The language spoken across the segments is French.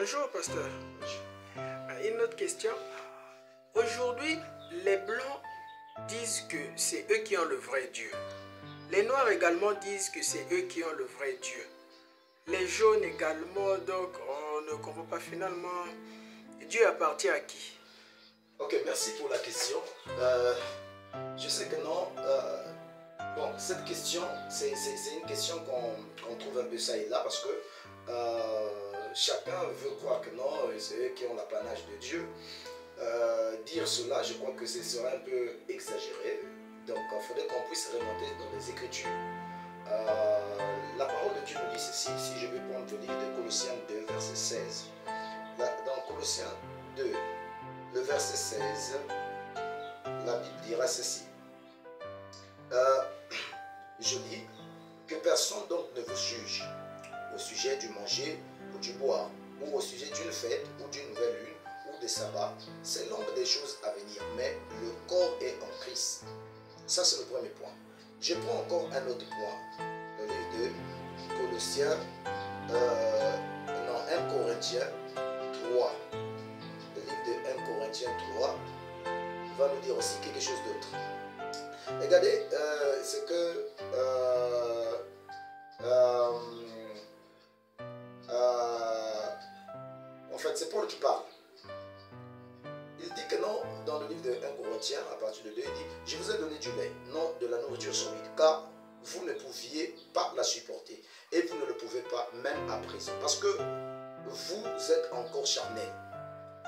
Bonjour, pasteur. Une autre question. Aujourd'hui, les Blancs disent que c'est eux qui ont le vrai Dieu. Les Noirs également disent que c'est eux qui ont le vrai Dieu. Les Jaunes également, donc on ne comprend pas finalement. Dieu appartient à qui? Ok, merci pour la question. Je sais que non. Bon, cette question, c'est une question qu'on trouve un peu ça et là parce que chacun veut croire que non, c'est eux qui ont l'apanage de Dieu. Dire cela, je crois que ce serait un peu exagéré. Donc, il faudrait qu'on puisse remonter dans les Écritures. La parole de Dieu nous dit ceci, si je vais prendre le livre de Colossiens 2, verset 16. Dans Colossiens 2, le verset 16, la Bible dira ceci. Je dis que personne donc ne vous juge au sujet du manger ou du boire, ou au sujet d'une fête ou d'une nouvelle lune ou des sabbats. C'est l'ombre des choses à venir, mais le corps est en Christ. Ça, c'est le premier point. Je prends encore un autre point. Le livre de Colossiens, 1 Corinthiens 3. Le livre de 1 Corinthiens 3 va nous dire aussi quelque chose d'autre. Regardez, c'est que en fait, c'est Paul qui parle. Il dit que non, dans le livre de 1 Corinthiens, à partir de 2, il dit « Je vous ai donné du lait, non de la nourriture solide, car vous ne pouviez pas la supporter, et vous ne le pouvez pas même à présent, parce que vous êtes encore charnels. »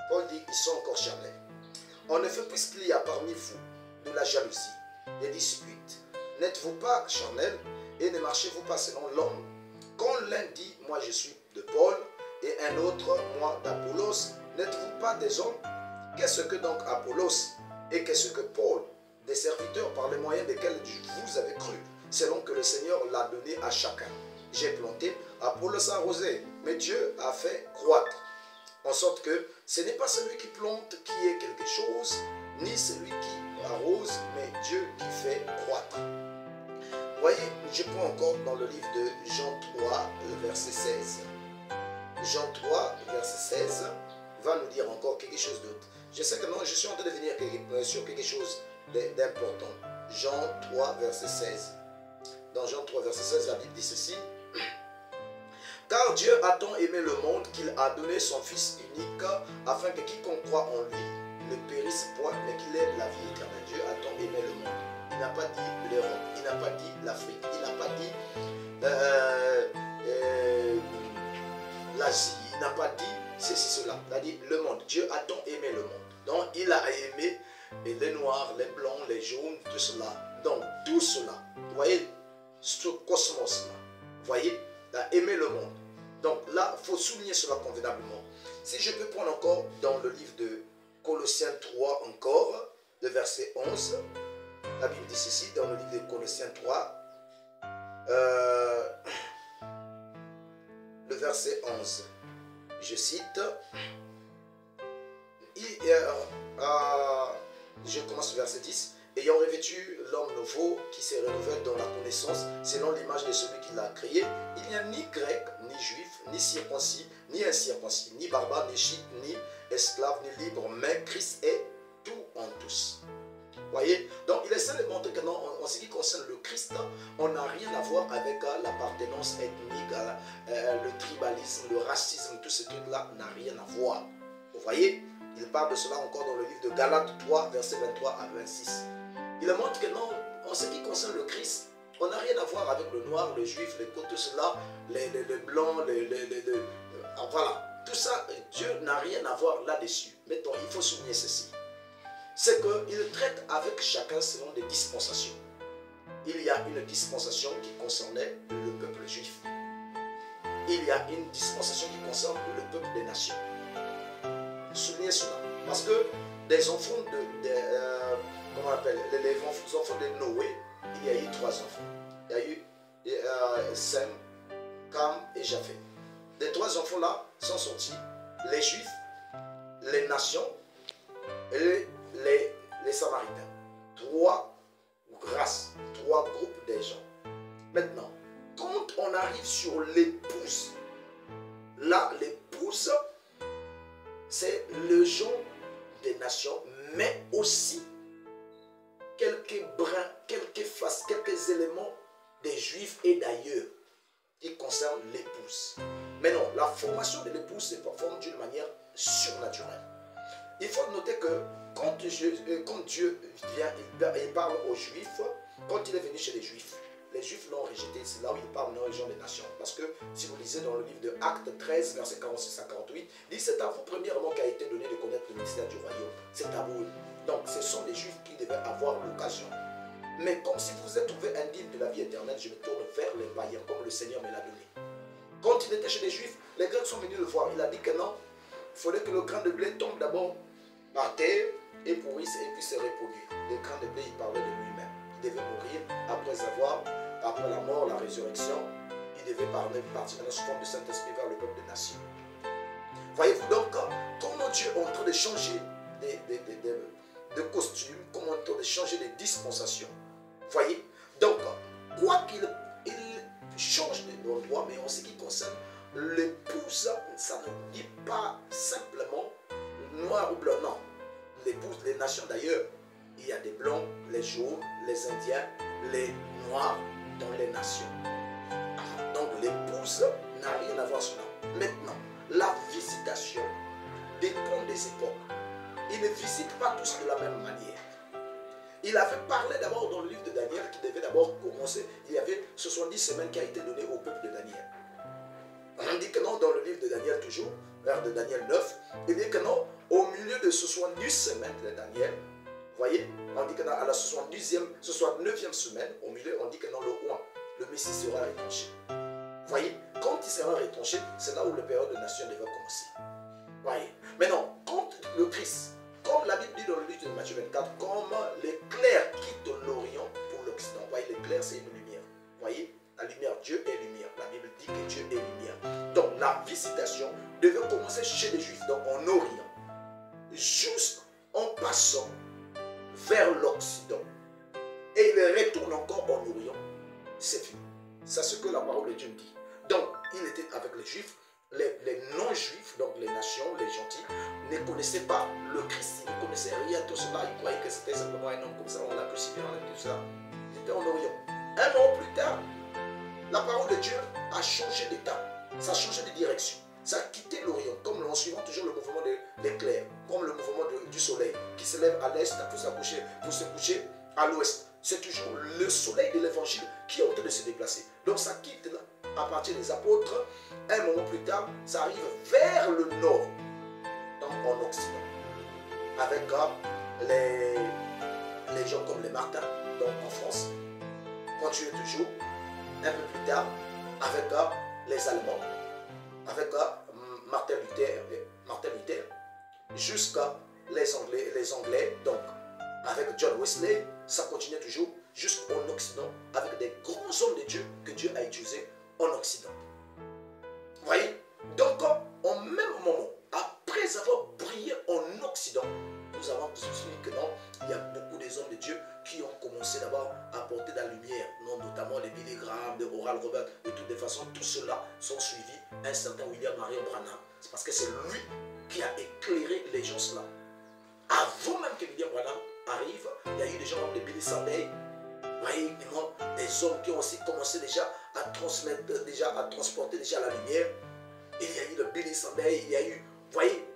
Paul dit « Ils sont encore charnels. En effet, puisqu'il y a parmi vous de la jalousie, des disputes, n'êtes-vous pas charnels et ne marchez-vous pas selon l'homme? Quand l'un dit « Moi je suis de Paul » et un autre « Moi d'Apollos », n'êtes-vous pas des hommes? Qu'est-ce que donc Apollos et qu'est-ce que Paul? Des serviteurs par les moyens desquels vous avez cru, selon que le Seigneur l'a donné à chacun. J'ai planté, Apollos a arrosé, mais Dieu a fait croître. En sorte que ce n'est pas celui qui plante qui est quelque chose, ni celui qui arrose, mais Dieu qui fait croître. Voyez, je prends encore dans le livre de Jean 3, le verset 16. Jean 3, verset 16, va nous dire encore quelque chose d'autre. Je sais que non, je suis en train de venir sur quelque chose d'important. Jean 3, verset 16. Dans Jean 3, verset 16, la Bible dit ceci. Car Dieu a tant aimé le monde qu'il a donné son Fils unique, afin que quiconque croit en lui ne périsse point, mais qu'il ait la vie éternelle. Dieu a tant aimé le monde. Il n'a pas dit l'Europe, il n'a pas dit l'Afrique, il n'a pas dit l'Asie, il n'a pas dit ceci, cela. Il a dit le monde. Dieu a tant aimé le monde. Donc il a aimé les noirs, les blancs, les jaunes, tout cela. Donc tout cela, vous voyez, ce cosmos-là, vous voyez, il a aimé le monde. Donc là, il faut souligner cela convenablement. Si je peux prendre encore dans le livre de Colossiens 3 encore, le verset 11, la Bible dit ceci, dans le livre de Colossiens 3, le verset 11, je cite, je commence le verset 10, ayant revêtu l'homme nouveau qui se renouvelle dans la connaissance selon l'image de celui qui l'a créé, il n'y a ni grec, ni juif, ni circoncis, ni incirconcis, ni barbare, ni scythe, ni esclave, ni libre, mais Christ est tout en tous. Voyez, donc il essaie de montrer que non, en ce qui concerne le Christ, on n'a rien à voir avec l'appartenance ethnique, le tribalisme, le racisme, tout ce truc-là n'a rien à voir. Vous voyez, il parle de cela encore dans le livre de Galates 3, versets 23 à 26. Il montre que non, en ce qui concerne le Christ, on n'a rien à voir avec le noir, le juif, tout cela, les blancs, voilà. Tout ça, Dieu n'a rien à voir là-dessus. Maintenant, il faut souligner ceci. C'est qu'il traite avec chacun selon des dispensations. Il y a une dispensation qui concernait le peuple juif. Il y a une dispensation qui concerne le peuple des nations. Soulignez cela. Parce que des enfants comment on appelle, les enfants de Noé, il y a eu 3 enfants. Il y a eu Sem, Cam et Japheth. Les 3 enfants-là sont sortis, les Juifs, les nations et les Samaritains. 3 races, 3 groupes de gens. Maintenant, quand on arrive sur l'épouse, là, l'épouse c'est le genre des nations, mais aussi quelques brins, quelques faces, quelques éléments des Juifs et d'ailleurs qui concernent l'épouse. Mais non, la formation de l'épouse se performe d'une manière surnaturelle. Il faut noter que quand Dieu vient, il parle aux Juifs, quand il est venu chez les Juifs l'ont rejeté, c'est là où il parle non région des nations. Parce que si vous lisez dans le livre de Actes 13, versets 46 à 48, il dit c'est à vous premièrement qu'a été donné de connaître le mystère du royaume. C'est à vous. Donc ce sont les Juifs qui devaient avoir l'occasion. Mais comme si vous êtes trouvé indigne de la vie éternelle, je me tourne vers les païens comme le Seigneur me l'a donné. Quand il était chez les Juifs, les Grecs sont venus le voir. Il a dit que non, il fallait que le grain de blé tombe d'abord par terre et pourrisse et puis se reproduire. Le grain de blé, il parlait de lui-même. Il devait mourir après la mort, la résurrection. Il devait partir dans sous forme de Saint-Esprit vers le peuple des nations. Voyez-vous donc comment Dieu est en train de changer de costume, comment on est en train de changer de dispensation. Voyez, donc quoi qu'il change d'endroit, mais en ce qui concerne l'épouse, ça ne dit pas simplement noir ou blanc, non. L'épouse, les nations d'ailleurs, il y a des blancs, les jaunes, les indiens, les noirs dans les nations. Donc l'épouse n'a rien à voir sur là. Maintenant, la visitation dépend des époques. Ils ne visitent pas tous de la même manière. Il avait parlé d'abord dans le livre de Daniel qui devait d'abord commencer. Il y avait 70 semaines qui a été donné au peuple de Daniel. On dit que non, dans le livre de Daniel toujours, vers de Daniel 9, il dit que non, au milieu de 70 semaines de Daniel, voyez, on dit que à la 69e semaine, au milieu, on dit que non, le roi, le Messie sera retranché. Voyez, quand il sera retranché, c'est là où la période de nation devait commencer. Voyez, maintenant, quand le Christ, comme la Bible dit dans le livre de Matthieu 24, comme l'éclair quitte l'Orient pour l'Occident. Voyez, l'éclair c'est une lumière. Voyez, la lumière, Dieu est lumière. La Bible dit que Dieu est lumière. Donc la visitation devait commencer chez les Juifs, donc en Orient, juste en passant vers l'Occident. Et il retourne encore en Orient. C'est fini. C'est ce que la parole de Dieu dit. Donc, il était avec les Juifs. Les non-juifs, donc les nations, les gentils, ne connaissaient pas le Christ, ils ne connaissaient rien de tout cela, ils croyaient que c'était simplement un homme comme ça, on l'a crucifié, on a tout ça. C'était en Orient. Un an plus tard, la parole de Dieu a changé d'état, ça a changé de direction, ça a quitté l'Orient, comme en suivant toujours le mouvement de l'éclair, comme le mouvement du soleil, qui se lève à l'est pour se coucher à l'ouest. C'est toujours le soleil de l'évangile qui est en train de se déplacer. Donc ça quitte là, à partir des apôtres. Un moment plus tard, ça arrive vers le nord, donc en Occident, avec les gens comme les Martins, donc en France. Continue toujours, un peu plus tard, avec les Allemands, avec Martin Luther, jusqu'à les Anglais, donc avec John Wesley, ça continue toujours jusqu'en Occident, avec des grands hommes de Dieu que Dieu a utilisés en Occident. Vous voyez? Donc, en même moment, après avoir brillé en Occident, nous avons vu que non, il y a beaucoup des hommes de Dieu qui ont commencé d'abord à apporter de la lumière, notamment les Billy Graham, de Oral Roberts, de toutes les façons, tout cela sont suivis un certain William Marion Branham. C'est parce que c'est lui qui a éclairé les gens cela. Avant même que William Branham arrive, il y a eu des gens comme les Billy Sunday, voyez, des hommes qui ont aussi commencé déjà à transmettre, à transporter déjà la lumière. Il y a eu le Billy Sunday, il y a eu, voyez,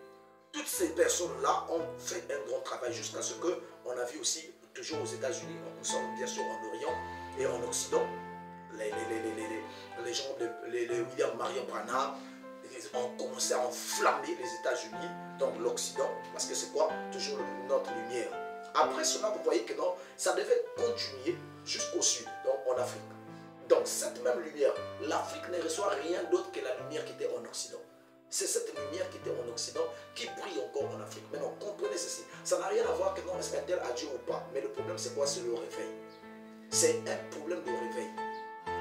toutes ces personnes-là ont fait un grand travail jusqu'à ce qu'on a vu aussi, toujours aux États-Unis, nous sommes bien sûr en Orient et en Occident, les gens, les William Marion Branham, ont commencé à enflammer les États-Unis, donc l'Occident, parce que c'est quoi? Toujours notre lumière. Après cela, vous voyez que non, ça devait continuer jusqu'au sud, donc en Afrique. Donc cette même lumière, l'Afrique ne reçoit rien d'autre que la lumière qui était en Occident. C'est cette lumière qui était en Occident qui brille encore en Afrique. Maintenant, comprenez ceci. Ça n'a rien à voir que non, est-ce qu'un tel a Dieu ou pas. Mais le problème, c'est quoi? C'est le réveil. C'est un problème de réveil.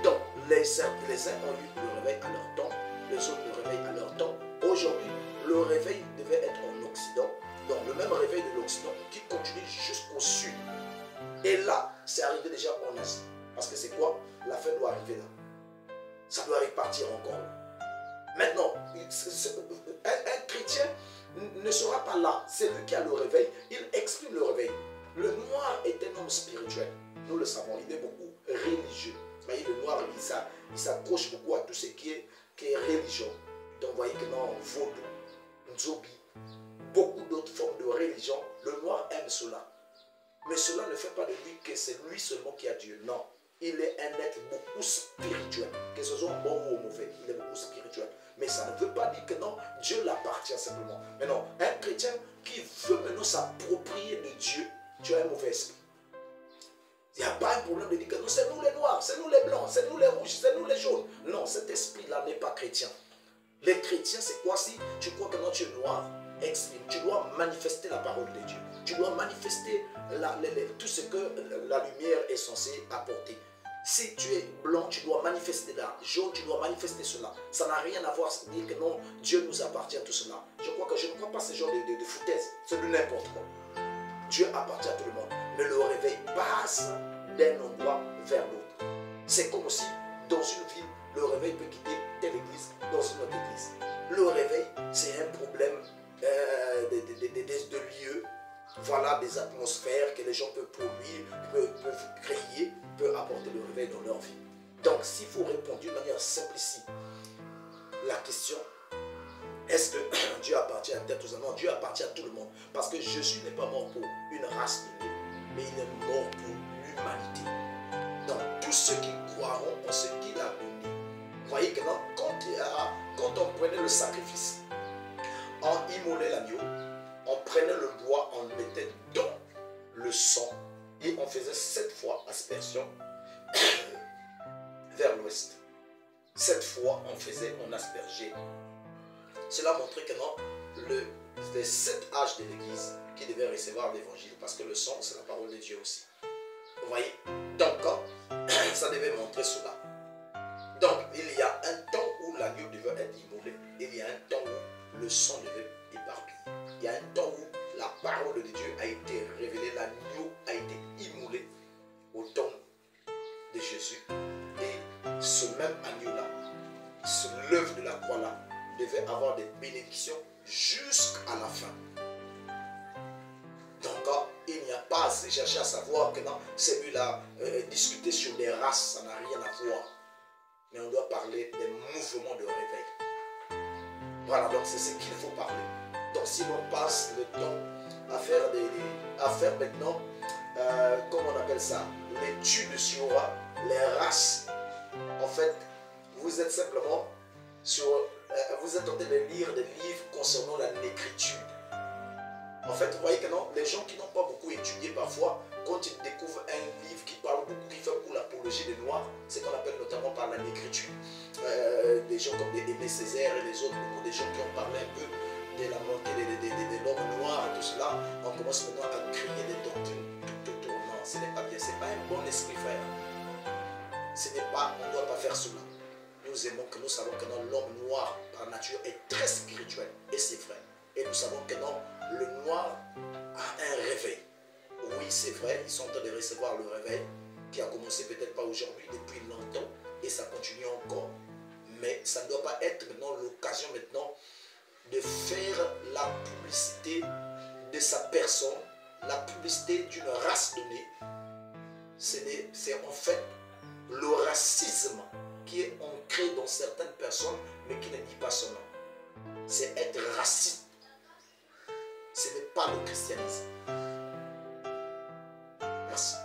Donc, les uns ont eu le réveil à leur temps, les autres le réveil à leur temps. Aujourd'hui, le réveil devait être en Occident. Donc, le même réveil de l'Occident qui continue jusqu'au sud. Et là, c'est arrivé déjà en Asie. Parce que c'est quoi? La fin doit arriver là. Ça doit repartir encore. Maintenant, un chrétien ne noir-là, c'est lui qui a le réveil, il exprime le réveil. Le noir est un homme spirituel. Nous le savons, il est beaucoup religieux. Vous voyez, le noir, il s'accroche beaucoup à tout ce qui est religion. Donc, vous voyez que dans Vaudou, Nzobi, beaucoup d'autres formes de religion, le noir aime cela. Mais cela ne fait pas de lui que c'est lui seulement qui a Dieu. Non. Il est un être beaucoup spirituel. Que ce soit bon ou mauvais, il est beaucoup spirituel. Mais ça ne veut pas dire que non, Dieu l'appartient simplement. Mais non, un chrétien qui veut maintenant s'approprier de Dieu, tu as un mauvais esprit. Il n'y a pas un problème de dire que non, c'est nous les noirs, c'est nous les blancs, c'est nous les rouges, c'est nous les jaunes. Non, cet esprit-là n'est pas chrétien. Les chrétiens, c'est quoi si tu crois que non, tu es noir, exprime. Tu dois manifester la parole de Dieu. Tu dois manifester tout ce que la lumière est censée apporter. Si tu es blanc, tu dois manifester la jaune, tu dois manifester cela. Ça n'a rien à voir avec dire que non, Dieu nous appartient à tout cela. Je ne crois pas ce genre de foutaise. C'est de n'importe quoi. Dieu appartient à tout le monde. Mais le réveil passe d'un endroit vers l'autre. C'est comme si dans une ville, le réveil peut quitter telle église dans une autre église. Le réveil, c'est un problème de lieux. Voilà des atmosphères que les gens peuvent produire, peuvent créer, peuvent apporter le réveil dans leur vie. Donc, s'il faut répondre d'une manière simple ici, la question, est-ce que Dieu appartient à tel ou non? Dieu appartient à tout le monde. Parce que Jésus n'est pas mort pour une race donnée, mais il est mort pour l'humanité. Donc, tous ceux qui croiront en ce qu'il a donné. Vous voyez que non, quand on prenait le sacrifice, on immolait l'agneau, on prenait le bois, on le mettait dans le sang et on faisait 7 fois aspersion vers l'ouest. 7 fois on aspergeait. Cela montrait que non, les 7 âges de l'église qui devaient recevoir l'évangile, parce que le sang c'est la parole de Dieu aussi. Vous voyez? Donc ça devait montrer cela. Donc il y a un temps où l'agneau devait être immolé, il y a un temps où le sang devait éparpiller. Il y a un temps où la parole de Dieu a été révélée, l'agneau a été immolé au temps de Jésus. Et ce même agneau-là, l'œuvre de la croix-là, devait avoir des bénédictions jusqu'à la fin. Donc, il n'y a pas à se chercher à savoir que non, celui-là, discuter sur des races, ça n'a rien à voir. Mais on doit parler des mouvements de réveil. Voilà, donc c'est ce qu'il faut parler. Donc si l'on passe le temps à faire maintenant, comment on appelle ça, l'étude sur les races, en fait, vous êtes simplement vous êtes en train de lire des livres concernant la négritude. En fait, vous voyez que non, les gens qui n'ont pas beaucoup étudié parfois, quand ils découvrent un livre qui parle beaucoup, qui fait beaucoup l'apologie des Noirs, c'est qu'on appelle notamment par la négritude. Des gens comme Aimé Césaire et les autres, beaucoup de gens qui ont parlé un peu de la montée de l'homme noir et tout cela, on commence maintenant à créer des doctrines tout autour. Non, ce n'est pas bien, ce n'est pas un bon esprit, frère. On ne doit pas faire cela. Nous aimons que nous savons que l'homme noir par nature est très spirituel, et c'est vrai. Et nous savons que non, le noir a un réveil. Oui, c'est vrai, ils sont en train de recevoir le réveil, qui a commencé peut-être pas aujourd'hui, depuis longtemps, et ça continue encore. Mais ça ne doit pas être maintenant l'occasion maintenant de faire la publicité de sa personne, la publicité d'une race donnée. C'est en fait le racisme qui est ancré dans certaines personnes, mais qui ne dit pas son nom. C'est être raciste. Ce n'est pas le christianisme. Merci.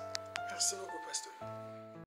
Merci beaucoup, pasteur.